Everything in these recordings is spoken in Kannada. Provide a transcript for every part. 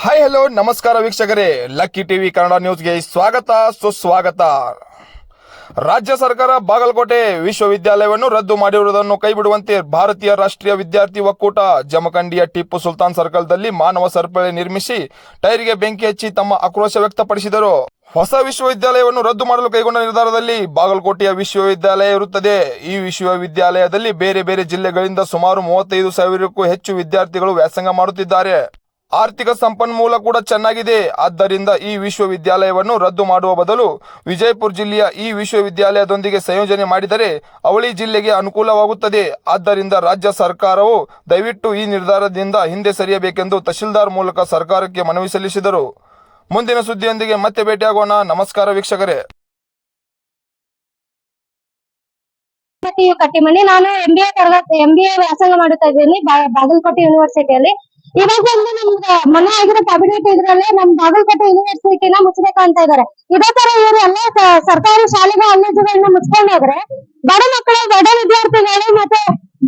ಹಾಯ್ ಹಲೋ ನಮಸ್ಕಾರ ವೀಕ್ಷಕರೇ, ಲಕ್ಕಿ ಟಿವಿ ಕನ್ನಡ ನ್ಯೂಸ್ಗೆ ಸ್ವಾಗತ ಸುಸ್ವಾಗತ. ರಾಜ್ಯ ಸರ್ಕಾರ ಬಾಗಲಕೋಟೆ ವಿಶ್ವವಿದ್ಯಾಲಯವನ್ನು ರದ್ದು ಮಾಡಿರುವುದನ್ನು ಕೈಬಿಡುವಂತೆ ಭಾರತೀಯ ರಾಷ್ಟ್ರೀಯ ವಿದ್ಯಾರ್ಥಿ ಒಕ್ಕೂಟ ಜಮಖಂಡಿಯ ಟಿಪ್ಪು ಸುಲ್ತಾನ್ ಸರ್ಕಲ್ದಲ್ಲಿ ಮಾನವ ಸರಪಳಿ ನಿರ್ಮಿಸಿ ಟೈರ್ಗೆ ಬೆಂಕಿ ಹಚ್ಚಿ ತಮ್ಮ ಆಕ್ರೋಶ ವ್ಯಕ್ತಪಡಿಸಿದರು. ಹೊಸ ವಿಶ್ವವಿದ್ಯಾಲಯವನ್ನು ರದ್ದು ಮಾಡಲು ಕೈಗೊಂಡ ನಿರ್ಧಾರದಲ್ಲಿ ಬಾಗಲಕೋಟೆಯ ವಿಶ್ವವಿದ್ಯಾಲಯ ಇರುತ್ತದೆ. ಈ ವಿಶ್ವವಿದ್ಯಾಲಯದಲ್ಲಿ ಬೇರೆ ಬೇರೆ ಜಿಲ್ಲೆಗಳಿಂದ ಸುಮಾರು 35,000ಕ್ಕೂ ಹೆಚ್ಚು ವಿದ್ಯಾರ್ಥಿಗಳು ವ್ಯಾಸಂಗ ಮಾಡುತ್ತಿದ್ದಾರೆ. ಆರ್ಥಿಕ ಸಂಪನ್ಮೂಲ ಕೂಡ ಚೆನ್ನಾಗಿದೆ. ಆದ್ದರಿಂದ ಈ ವಿಶ್ವವಿದ್ಯಾಲಯವನ್ನು ರದ್ದು ಮಾಡುವ ಬದಲು ವಿಜಯಪುರ ಜಿಲ್ಲೆಯ ಈ ವಿಶ್ವವಿದ್ಯಾಲಯದೊಂದಿಗೆ ಸಂಯೋಜನೆ ಮಾಡಿದರೆ ಅವಳಿ ಜಿಲ್ಲೆಗೆ ಅನುಕೂಲವಾಗುತ್ತದೆ. ಆದ್ದರಿಂದ ರಾಜ್ಯ ಸರ್ಕಾರವು ದಯವಿಟ್ಟು ಈ ನಿರ್ಧಾರದಿಂದ ಹಿಂದೆ ಸರಿಯಬೇಕೆಂದು ತಹಶೀಲ್ದಾರ್ ಮೂಲಕ ಸರ್ಕಾರಕ್ಕೆ ಮನವಿ ಸಲ್ಲಿಸಿದರು. ಮುಂದಿನ ಸುದ್ದಿಯೊಂದಿಗೆ ಮತ್ತೆ ಭೇಟಿಯಾಗೋಣ. ನಮಸ್ಕಾರ ವೀಕ್ಷಕರೇ. ಕಟ್ಟಿಮನಿ ನಾನು MBA ವ್ಯಾಸಂಗ ಮಾಡುತ್ತಾ ಇದ್ದೀನಿ ಬಾಗಲಕೋಟೆ ಯೂನಿವರ್ಸಿಟಿಯಲ್ಲಿ. ಇವಾಗ ಒಂದು ನಮ್ದು ಮೊನ್ನೆ ಆಗಿರೋ ಕ್ಯಾಬಿನೆಟ್ ಇದ್ರಲ್ಲಿ ನಮ್ ಬಾಗಲಕೋಟೆ ಯೂನಿವರ್ಸಿಟಿನ ಮುಚ್ಚಬೇಕಂತ ಇದಾರೆ. ಇದೇ ತರ ಇವರು ಎಲ್ಲ ಸರ್ಕಾರಿ ಶಾಲೆ ಕಾಲೇಜುಗಳನ್ನ ಮುಚ್ಕೊಂಡು ಹೋದ್ರೆ ಬಡ ಮಕ್ಕಳು, ಬಡ ವಿದ್ಯಾರ್ಥಿಗಳು ಮತ್ತೆ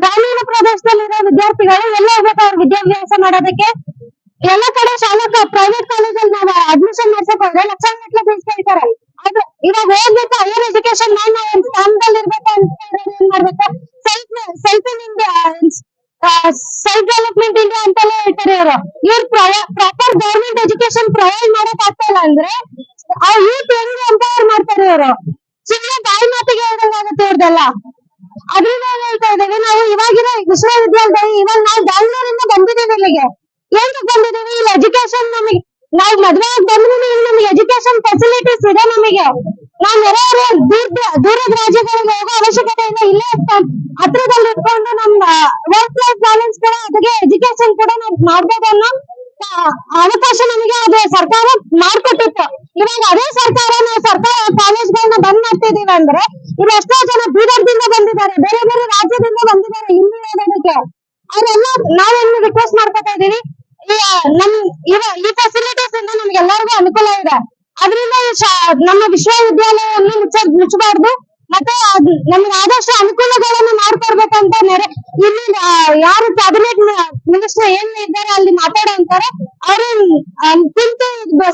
ಗ್ರಾಮೀಣ ಪ್ರದೇಶದಲ್ಲಿರೋ ವಿದ್ಯಾರ್ಥಿಗಳು ಎಲ್ಲ ಹೋಗ್ಬೇಕು ಅವ್ರ ವಿದ್ಯಾಭ್ಯಾಸ ಮಾಡೋದಕ್ಕೆ. ಎಲ್ಲ ಕಡೆ ಶಾಲಾ ಪ್ರೈವೇಟ್ ಕಾಲೇಜಲ್ಲಿ ನಾವು ಅಡ್ಮಿಷನ್ ಮಾಡ್ಸಕ್ ಹೋದ್ರೆ ಲಕ್ಷಾಂಗಟ್ಟಲೆ ಫೀಸ್ ಕೇಳ್ತಾರೆ. ಅದು ಇವಾಗ ಹೋಗ್ಬೇಕು ಹೈಯರ್ ಎಜುಕೇಶನ್ ನಾವು ಒಂದ್ ಸ್ಥಾನದಲ್ಲಿ ಇರ್ಬೇಕು ಅಂತ ಏನ್ ಮಾಡ್ಬೇಕು, ಸೆಲ್ಫ್ ಡೆವಲಪ್ಮೆಂಟ್ ಇಂಡಿಯಾ ಅಂತಾನೆ ಹೇಳ್ತಾರೆ ಇವರು. ಇವ್ರು ಪ್ರಾಪರ್ ಗವರ್ಮೆಂಟ್ ಎಜುಕೇಶನ್ ಪ್ರೊವೈಡ್ ಮಾಡಕ್ ಆಗ್ತಾ ಇಲ್ಲ ಅಂದ್ರೆ ಆ ಯೂತ್ ಹೆಂಗ್ ಎಂಪವರ್ ಮಾಡ್ತಾರೆ ಇವರು. ಸುಮ್ಮನೆ ಬಾಯಿ ಮಾತಿಗೆ ಹೇಳ್ದಂಗಾಗುತ್ತೆ ಇವ್ರದೆಲ್ಲ. ಅದ್ರಿಂದ ಹೇಳ್ತಾ ಇದ್ದೇವೆ ನಾವು ಇವಾಗಿರೋ ವಿಶ್ವವಿದ್ಯಾಲಯದಲ್ಲಿ. ಇವಾಗ ನಾವು ಬ್ಯಾಂಗ್ಳೂರಿಂದ ಬಂದಿದ್ದೀವಿ ಇಲ್ಲಿಗೆ. ಏನ್ ಬಂದಿದ್ದೀವಿ, ಇಲ್ಲಿ ಎಜುಕೇಶನ್ ನಮಗೆ, ನಾವು ಮದ್ವೆ ಆಗಿ ಬಂದ್ರು ಇಲ್ಲಿ ನಮ್ಗೆ ಎಜುಕೇಶನ್ ಫೆಸಿಲಿಟೀಸ್ ಇದೆ. ನಮಗೆ ನಾವು ನೆರೆಯ ದೂರದ ರಾಜ್ಯಗಳಿಗೆ ಹೋಗೋ ಅವಶ್ಯಕತೆ ಇಲ್ಲ. ಇಲ್ಲೇ ಹತ್ರದಲ್ಲಿ ಇಟ್ಕೊಂಡು ನಮ್ ವರ್ಕ್ ಲೈಫ್ ಬ್ಯಾಲೆನ್ಸ್ ಕೂಡ, ಅದಕ್ಕೆ ಎಜುಕೇಶನ್ ಕೂಡ ನಾವು ಮಾಡ್ಬೋದು ಅನ್ನೋ ಅವಕಾಶ ನಮಗೆ ಅದು ಸರ್ಕಾರ ಮಾಡ್ಕೊಟ್ಟಿತ್ತು. ಇವಾಗ ಅದೇ ಸರ್ಕಾರ ನಾವು ಸರ್ಕಾರ ಕಾಲೇಜ್ಗಳನ್ನ ಬಂದ್ ಮಾಡ್ತಿದೀವಿ ಅಂದ್ರೆ ಇಲ್ಲಿ ಎಷ್ಟೋ ಜನ ಬೀದರ್ದಿಂದ ಬಂದಿದ್ದಾರೆ, ಬೇರೆ ಬೇರೆ ರಾಜ್ಯದಿಂದ ಬಂದಿದ್ದಾರೆ ಇಲ್ಲಿ ಓದೋದಕ್ಕೆ. ಅವರೆಲ್ಲ ನಾವೇನು ರಿಕ್ವೆಸ್ಟ್ ಮಾಡ್ಕೊತಾ ಇದೀವಿ, ಈ ಫೆಸಿಲಿಟೀಸ್ ಇಂದ ನಮ್ಗೆಲ್ಲರಿಗೂ ಅನುಕೂಲ ಇದೆ. ಅದರಿಂದ ನಮ್ಮ ವಿಶ್ವವಿದ್ಯಾಲಯವನ್ನು ಮುಚ್ಚಬಾರ್ದು. ಮತ್ತೆ ನಮ್ಗೆ ಆದಷ್ಟು ಅನುಕೂಲಗಳನ್ನು ಮಾಡ್ಕೊಡ್ಬೇಕಂತ ಇಲ್ಲಿ ಯಾರು ಕ್ಯಾಬಿನೆಟ್ ಮಿನಿಸ್ಟರ್ ಏನ್ ಇದ್ದಾರೆ ಅಲ್ಲಿ ಮಾತಾಡೋಂತಾರೆ ಅವರು ಕುಂತು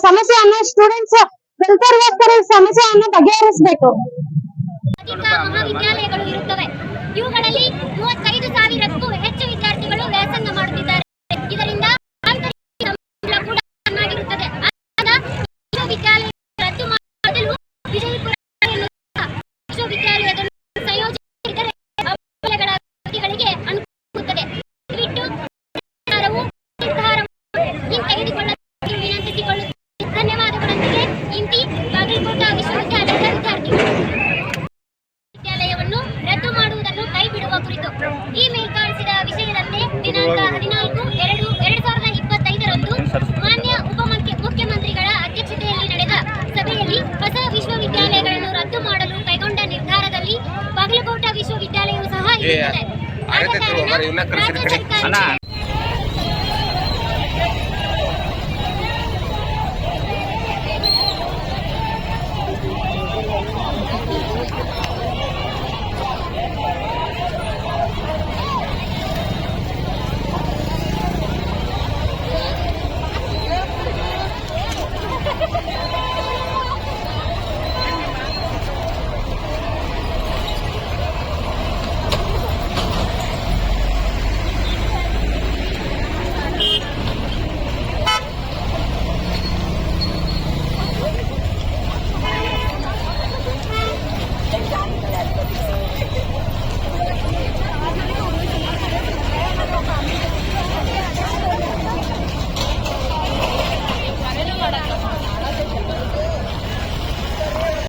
ಸಮಸ್ಯೆಯನ್ನು, ಸ್ಟೂಡೆಂಟ್ಸ್ ವೆಲ್ಫೇರ್ಗೋಸ್ಕರ ಸಮಸ್ಯೆಯನ್ನು ಬಗೆಹರಿಸಬೇಕು. ಮಹಾವಿದ್ಯಾಲಯಗಳು ಇರುತ್ತವೆ. ಇವುಗಳಲ್ಲಿ 35,000ಕ್ಕೂ ಹೆಚ್ಚು ವಿದ್ಯಾರ್ಥಿಗಳು ವ್ಯಾಸಂಗ ಮಾಡುತ್ತಿದ್ದಾರೆ. ಇದರಿಂದ ಕೂಡ ಚೆನ್ನಾಗಿರುತ್ತದೆ. ವಿಶ್ವವಿದ್ಯಾಲಯ ರದ್ದು ಮಾಡಲು ವಿಜಯಪುರ ವಿಶ್ವವಿದ್ಯಾಲಯದಲ್ಲಿ ಸಂಯೋಜಿಸಿದರೆ ಅನುಕೂಲಗಳಿಗೆ ಅನುಕೂಲವಾಗುತ್ತದೆ. ಬಿಟ್ಟು ಸರ್ಕಾರವು ನಿರ್ಧಾರವನ್ನು ಹಿಂತೆಗೆದುಕೊಳ್ಳ